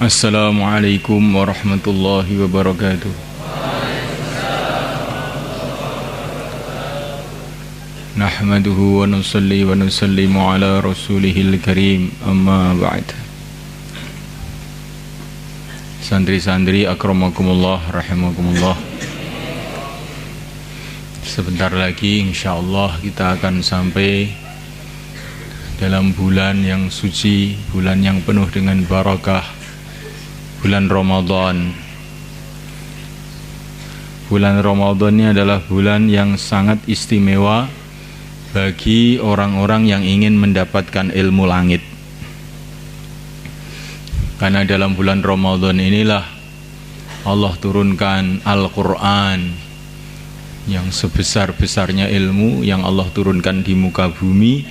Assalamualaikum warahmatullahi wabarakatuh. Nahmaduhu wa nusalli wa nusallimu ala rasulihil karim, amma ba'd. Santri-santri akramakumullah rahimakumullah. Sebentar lagi insyaallah kita akan sampai dalam bulan yang suci, bulan yang penuh dengan barakah, bulan Ramadan. Bulan Ramadan ini adalah bulan yang sangat istimewa bagi orang-orang yang ingin mendapatkan ilmu langit. Karena dalam bulan Ramadan inilah Allah turunkan Al-Quran yang sebesar-besarnya ilmu yang Allah turunkan di muka bumi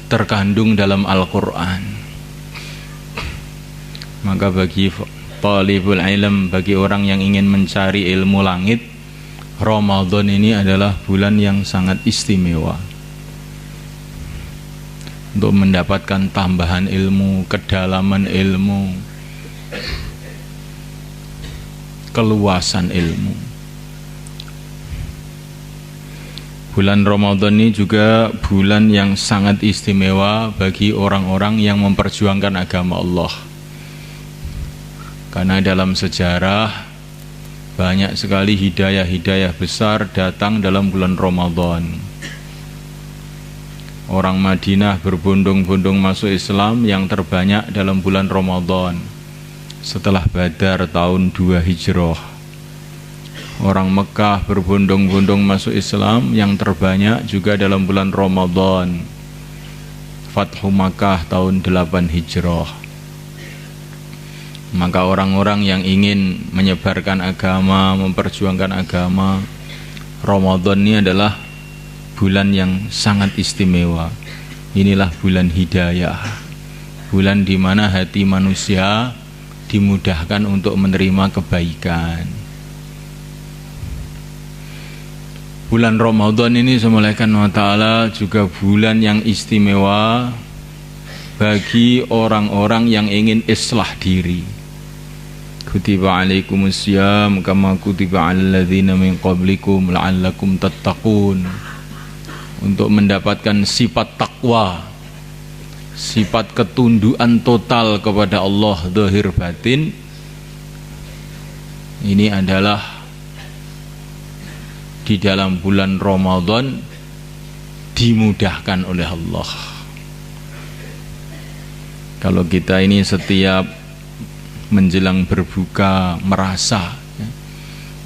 terkandung dalam Al-Quran. Maka bagi talibul ilm, bagi orang yang ingin mencari ilmu langit, Ramadan ini adalah bulan yang sangat istimewa untuk mendapatkan tambahan ilmu, kedalaman ilmu, keluasan ilmu. Bulan Ramadan ini juga bulan yang sangat istimewa bagi orang-orang yang memperjuangkan agama Allah. Karena dalam sejarah banyak sekali hidayah-hidayah besar datang dalam bulan Ramadan. Orang Madinah berbondong-bondong masuk Islam yang terbanyak dalam bulan Ramadan setelah Badar tahun 2 Hijrah. Orang Mekah berbondong-bondong masuk Islam yang terbanyak juga dalam bulan Ramadan. Fathu Makkah tahun 8 Hijrah. Maka orang-orang yang ingin menyebarkan agama, memperjuangkan agama, Ramadan ini adalah bulan yang sangat istimewa. Inilah bulan hidayah, bulan di mana hati manusia dimudahkan untuk menerima kebaikan. Bulan Ramadan ini semulaikan wa ta'ala juga bulan yang istimewa bagi orang-orang yang ingin islah diri. Kutiba alaikumusiyam kama kutiba alal ladzina min qablikum la'allakum tattaqun. Untuk mendapatkan sifat takwa, sifat ketundukan total kepada Allah zahir batin, ini adalah di dalam bulan Ramadan dimudahkan oleh Allah. Kalau kita ini setiap menjelang berbuka merasa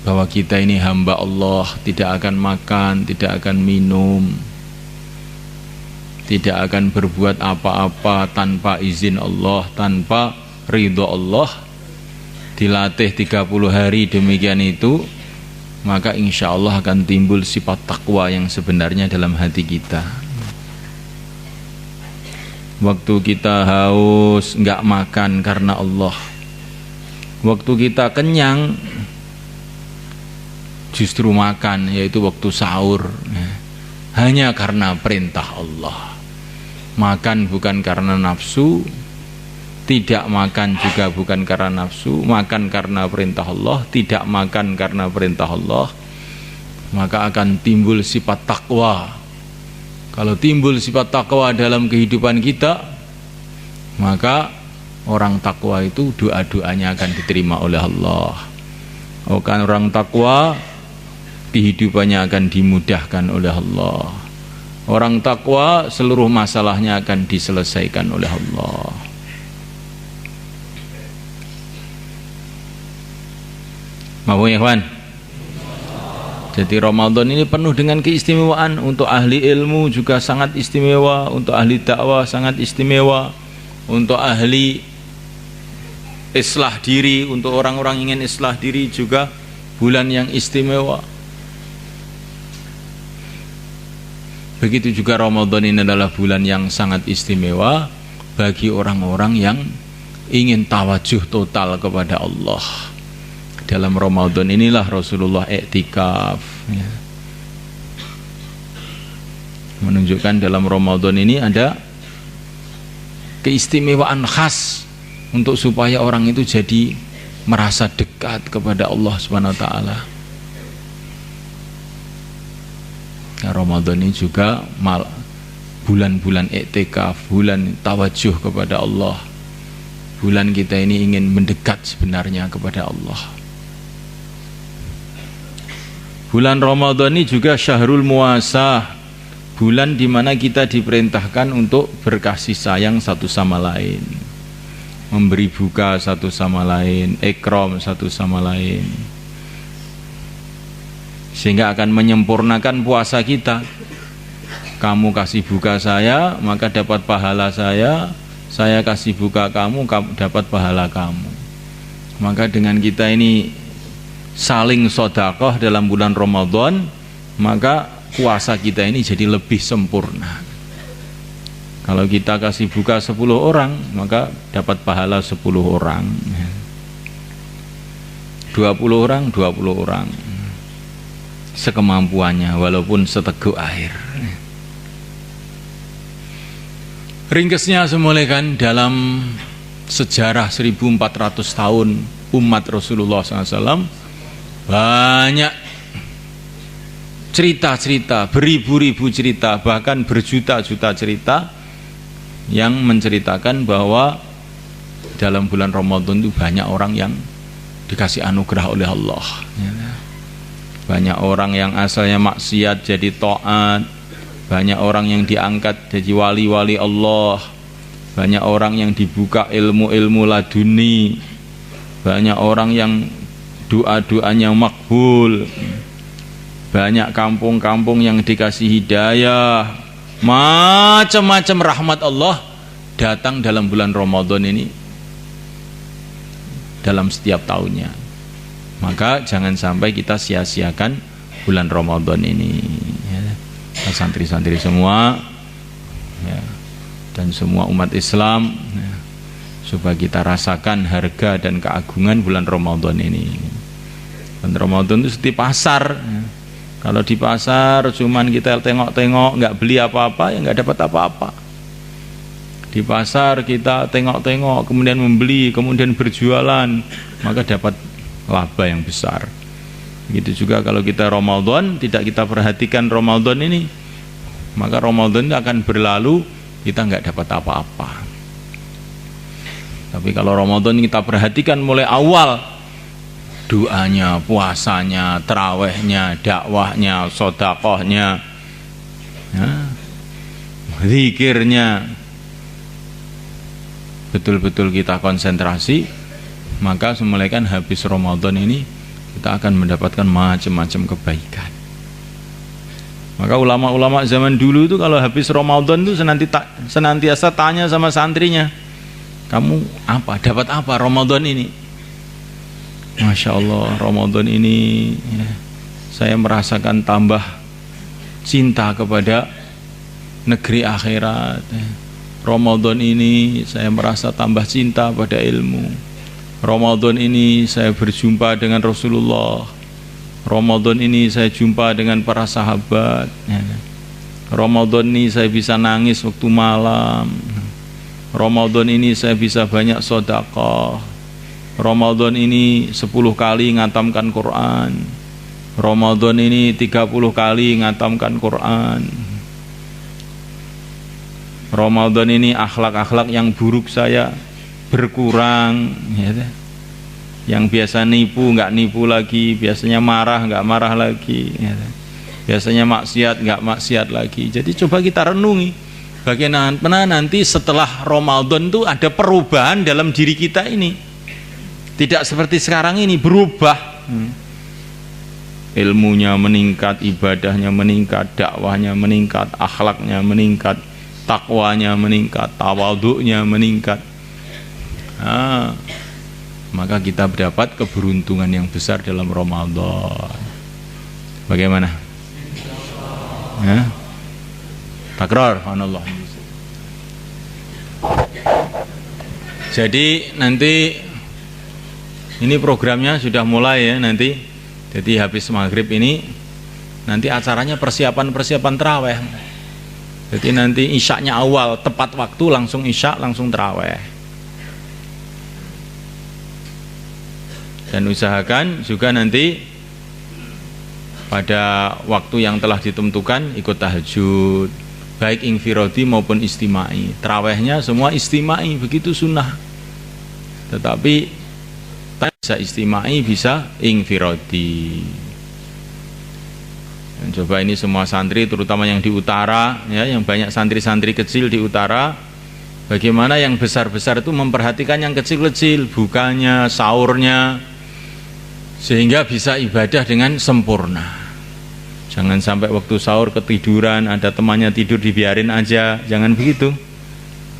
bahwa kita ini hamba Allah, tidak akan makan, tidak akan minum, tidak akan berbuat apa-apa tanpa izin Allah, tanpa ridho Allah, dilatih 30 hari demikian itu, maka insya Allah akan timbul sifat takwa yang sebenarnya dalam hati kita. Waktu kita haus enggak makan karena Allah, waktu kita kenyang justru makan, yaitu waktu sahur, hanya karena perintah Allah. Makan bukan karena nafsu, tidak makan juga bukan karena nafsu, makan karena perintah Allah, tidak makan karena perintah Allah, maka akan timbul sifat takwa. Kalau timbul sifat takwa dalam kehidupan kita, maka orang takwa itu doa-doanya akan diterima oleh Allah. Orang takwa kehidupannya akan dimudahkan oleh Allah. Orang takwa seluruh masalahnya akan diselesaikan oleh Allah. Mau ya kawan? Jadi Ramadan ini penuh dengan keistimewaan. Untuk ahli ilmu juga sangat istimewa, untuk ahli dakwah sangat istimewa, untuk ahli islah diri, untuk orang-orang ingin islah diri juga bulan yang istimewa. Begitu juga Ramadan ini adalah bulan yang sangat istimewa bagi orang-orang yang ingin tawajuh total kepada Allah. Dalam Ramadan inilah Rasulullah iktikaf, ya. Menunjukkan dalam Ramadan ini ada keistimewaan khas untuk supaya orang itu jadi merasa dekat kepada Allah Subhanahu wa taala. Nah, Ramadan ini juga bulan-bulan iktikaf, bulan tawajuh kepada Allah. Bulan kita ini ingin mendekat sebenarnya kepada Allah. Bulan Ramadan ini juga syahrul muasah, bulan di mana kita diperintahkan untuk berkasih sayang satu sama lain, memberi buka satu sama lain, ikram satu sama lain, sehingga akan menyempurnakan puasa kita. Kamu kasih buka saya, maka dapat pahala saya kasih buka kamu dapat pahala kamu. Maka dengan kita ini saling sedekah dalam bulan Ramadan, maka puasa kita ini jadi lebih sempurna. Kalau kita kasih buka 10 orang, maka dapat pahala 10 orang. 20 orang, 20 orang. Sekemampuannya, walaupun seteguk air. Ringkesnya semula kan, dalam sejarah 1400 tahun umat Rasulullah SAW, banyak cerita-cerita, beribu-ribu cerita, bahkan berjuta-juta cerita yang menceritakan bahwa dalam bulan Ramadan itu banyak orang yang dikasih anugerah oleh Allah. Banyak orang yang asalnya maksiat jadi taat, banyak orang yang diangkat jadi wali-wali Allah, banyak orang yang dibuka ilmu-ilmu laduni, banyak orang yang doa-doanya makbul, banyak kampung-kampung yang dikasih hidayah, macam-macam rahmat Allah datang dalam bulan Ramadan ini dalam setiap tahunnya. Maka jangan sampai kita sia-siakan bulan Ramadan ini, ya. Santri-santri semua, ya, dan semua umat Islam, ya, supaya kita rasakan harga dan keagungan bulan Ramadan ini. Bulan Ramadan itu seperti pasar, ya. Kalau di pasar cuman kita tengok-tengok, nggak beli apa-apa, ya nggak dapat apa-apa. Di pasar kita tengok-tengok, kemudian membeli, kemudian berjualan, maka dapat laba yang besar. Begitu juga kalau kita Ramadan, tidak kita perhatikan Ramadan ini, maka Ramadan itu akan berlalu, kita nggak dapat apa-apa. Tapi kalau Ramadan kita perhatikan mulai awal, doanya, puasanya, tarawehnya, dakwahnya, sedekahnya, ya, zikirnya, betul-betul kita konsentrasi, maka semulai kan habis Ramadan ini kita akan mendapatkan macam-macam kebaikan. Maka ulama-ulama zaman dulu itu kalau habis Ramadan itu senantiasa tanya sama santrinya, kamu apa, dapat apa Ramadan ini? Masya Allah, Ramadan ini, ya, saya merasakan tambah cinta kepada negeri akhirat. Ramadan ini saya merasa tambah cinta pada ilmu. Ramadan ini saya berjumpa dengan Rasulullah. Ramadan ini saya jumpa dengan para sahabat, ya. Ramadan ini saya bisa nangis waktu malam. Ramadan ini saya bisa banyak sedekah. Ramadan ini 10 kali ngatamkan Quran. Ramadan ini 30 kali ngatamkan Quran. Ramadan ini akhlak-akhlak yang buruk saya berkurang, ya. Yang biasa nipu nggak nipu lagi, biasanya marah nggak marah lagi, ya. Biasanya maksiat nggak maksiat lagi. Jadi coba kita renungi bagaimana nanti setelah Ramadan itu ada perubahan dalam diri kita ini. Tidak seperti sekarang ini, berubah. Ilmunya meningkat, ibadahnya meningkat, dakwahnya meningkat, akhlaknya meningkat, takwanya meningkat, tawadhu'nya meningkat. Maka kita mendapat keberuntungan yang besar dalam Ramadan. Bagaimana? Takrar, subhanallah. Jadi nanti ini programnya sudah mulai, ya, nanti. Jadi habis maghrib ini nanti acaranya persiapan taraweh. Jadi nanti isyaknya awal, tepat waktu, langsung isyak, langsung taraweh. Dan usahakan juga nanti pada waktu yang telah ditentukan ikut tahajud, baik infirodi maupun istimai. Tarawehnya semua istimai, begitu sunnah. Tetapi bisa istimai, bisa infirodi. Dan coba ini semua santri, terutama yang di utara, ya, yang banyak santri-santri kecil di utara, bagaimana yang besar-besar itu memperhatikan yang kecil-kecil, bukannya, sahurnya, sehingga bisa ibadah dengan sempurna. Jangan sampai waktu sahur ketiduran, ada temannya tidur dibiarin aja, jangan begitu.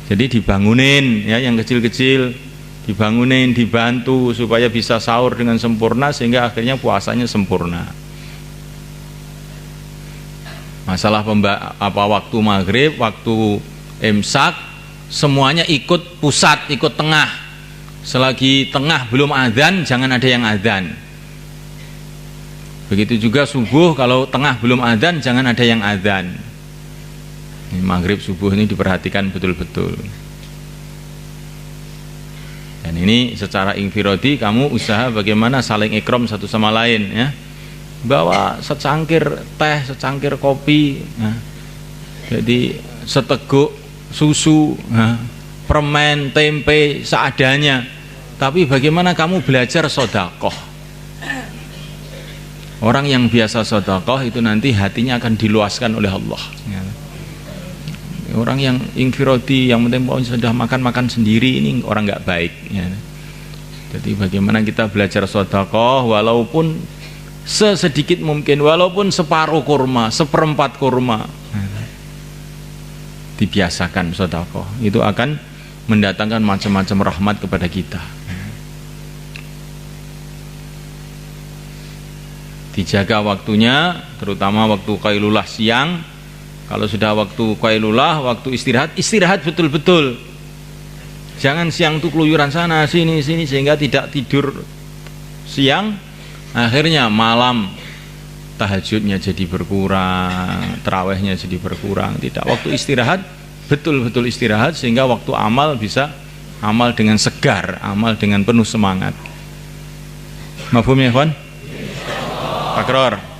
Jadi dibangunin, ya, yang kecil-kecil dibangunin, dibantu supaya bisa sahur dengan sempurna sehingga akhirnya puasanya sempurna. Masalah waktu maghrib, waktu imsak, semuanya ikut pusat, ikut tengah. Selagi tengah belum adzan, jangan ada yang adzan. Begitu juga subuh, kalau tengah belum adzan, jangan ada yang adzan. Ini maghrib subuh ini diperhatikan betul-betul. Dan ini secara infirodi kamu usaha bagaimana saling ikram satu sama lain, ya. Bawa secangkir teh, secangkir kopi, ya. Jadi seteguk susu, ya. Permen, tempe seadanya. Tapi bagaimana kamu belajar sedekah? Orang yang biasa sedekah itu nanti hatinya akan diluaskan oleh Allah, ya. Orang yang infirodi, yang penting sudah makan sendiri, ini orang nggak baik, ya. Jadi bagaimana kita belajar sedekah walaupun sesedikit mungkin, walaupun separuh kurma, seperempat kurma, dibiasakan sedekah, itu akan mendatangkan macam-macam rahmat kepada kita. Dijaga waktunya, terutama waktu qailulah siang. Kalau sudah waktu qailulah, waktu istirahat betul-betul. Jangan siang tuh keluyuran sana sini sehingga tidak tidur siang, akhirnya malam tahajudnya jadi berkurang, tarawehnya jadi berkurang. Tidak, waktu istirahat betul-betul istirahat sehingga waktu amal bisa amal dengan segar, amal dengan penuh semangat. Mafhum ya, kawan? Takror.